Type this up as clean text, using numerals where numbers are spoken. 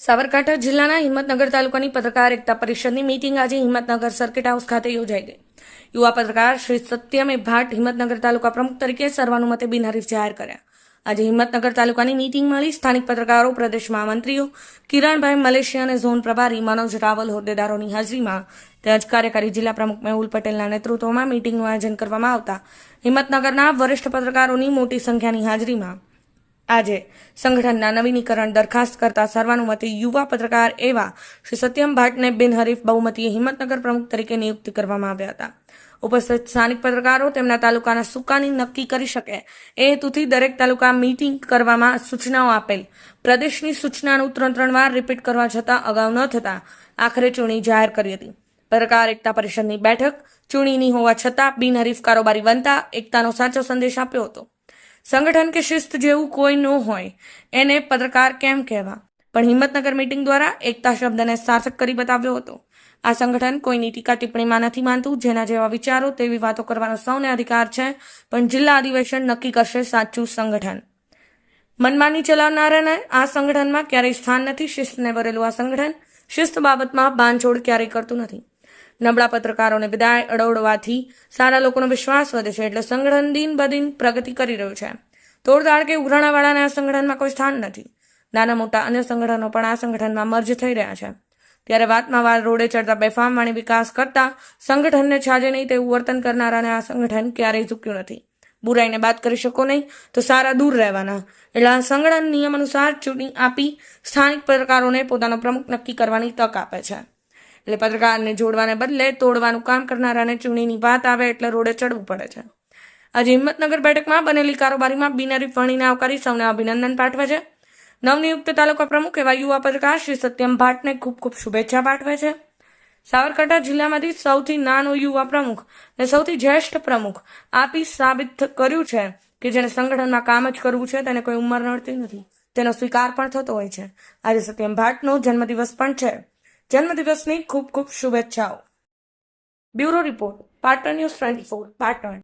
સાબરકાંઠા જિલ્લાના હિંમતનગર તાલુકાની પત્રકાર એકતા પરિષદની મીટિંગ આજે હિંમતનગર સર્કિટ હાઉસ ખાતે યોજાઈ ગઈ. યુવા પત્રકાર શ્રી સત્યમે ભાટ હિંમતનગર તાલુકા પ્રમુખ તરીકે સર્વાનુમતે બિનહરીફ જાહેર કર્યા. આજે હિંમતનગર તાલુકાની મીટિંગ મળી સ્થાનિક પત્રકારો, પ્રદેશ મહામંત્રીઓ કિરણભાઈ મલેશિયા અને ઝોન પ્રભારી મનોજ રાવલ હોદ્દેદારોની હાજરીમાં તેમજ કાર્યકારી જિલ્લા પ્રમુખ મેહુલ પટેલના નેતૃત્વમાં મીટિંગનું આયોજન કરવામાં આવતા હિંમતનગરના વરિષ્ઠ પત્રકારોની મોટી સંખ્યાની હાજરીમાં આજે સંગઠનના નવીનીકરણ દરખાસ્ત કરતા સર્વાનુમતે યુવા પત્રકાર એવા શ્રી સત્યમ ભાટને બિનહરીફ બહુમતીએ હિંમતનગર પ્રમુખ તરીકે નિયુક્ત કરવામાં આવ્યા હતા. ઉપસ્થિત સ્થાનિક પત્રકારો તેમના તાલુકાના સુકાની નક્કી કરી શકે એ હેતુથી દરેક તાલુકા મીટિંગ કરવામાં સૂચનાઓ આપેલ. પ્રદેશની સૂચનાનું 3 વાર રિપીટ કરવા છતાં અગાઉ ન થતા આખરે ચૂંટણી જાહેર કરી હતી. પત્રકાર એકતા પરિષદની બેઠક ચૂંટણીની હોવા છતાં બિનહરીફ કારોબારી બનતા એકતાનો સાચો સંદેશ આપ્યો હતો. સંગઠન કે શિસ્ત જેવું કોઈ ન હોય એને પત્રકાર કેમ કહેવા, પણ હિંમતનગર મીટિંગ દ્વારા એકતા શબ્દને સાર્થક કરી બતાવ્યો હતો. આ સંગઠન કોઈની ટીકા ટિપ્પણીમાં નથી માનતું. જેના જેવા વિચારો તેવી વાતો કરવાનો સૌને અધિકાર છે, પણ જિલ્લા અધિવેશન નક્કી કરશે સાચું સંગઠન. મનમાની ચલાવનારાને આ સંગઠનમાં ક્યારેય સ્થાન નથી. શિસ્તને ભરેલું આ સંગઠન શિસ્ત બાબતમાં બાંધછોડ ક્યારેય કરતું નથી. નબળા પત્રકારોને વિદાય અડવડવાથી સારા લોકોનો વિશ્વાસ વધે છે, એટલે સંગઠન દિન બદિન પ્રગતિ કરી રહ્યું છે. તોડદાડ કે ઉઘરાણાવાળાને આ સંગઠનમાં કોઈ સ્થાન નથી. નાના મોટા અન્ય સંગઠનો પણ આ સંગઠનમાં મર્જ થઈ રહ્યા છે. ત્યારે વાતમાં વાત રોડે ચડતા બેફામ વાણી વિકાસ કરતા સંગઠનને છાજે નહીં તેવું વર્તન કરનારાને આ સંગઠન ક્યારેય ઝૂક્યું નથી. બુરાઈને બાત કરી શકો નહીં તો સારા દૂર રહેવાના. એટલે આ સંગઠન નિયમ અનુસાર ચૂંટણી આપી સ્થાનિક પત્રકારોને પોતાનો પ્રમુખ નક્કી કરવાની તક આપે છે. એટલે પત્રકારને જોડવાને બદલે તોડવાનું કામ કરનારાને ચૂંટણીની વાત આવે એટલે રોડે ચડવું પડે છે. આજે હિંમતનગર બેઠકમાં બનેલી કારોબારીમાં બિનહરીફ વરણીને આવકારી સૌને અભિનંદન પાઠવે છે. નવનિયુક્ત તાલુકા પ્રમુખ એવા યુવા પત્રકાર શ્રી સત્યમ ભાટને ખૂબ ખૂબ શુભેચ્છા પાઠવે છે. સાબરકાંઠા જિલ્લામાંથી સૌથી નાનો યુવા પ્રમુખ અને સૌથી જ્યેષ્ઠ પ્રમુખ આપી સાબિત કર્યું છે કે જેને સંગઠનમાં કામ જ કરવું છે તેને કોઈ ઉંમર નડતી નથી. તેનો સ્વીકાર પણ થતો હોય છે. આજે સત્યમ ભાટનો જન્મદિવસ પણ છે. જન્મદિવસની ખૂબ ખૂબ શુભેચ્છાઓ. Bureau report, Patan news 24, Patan.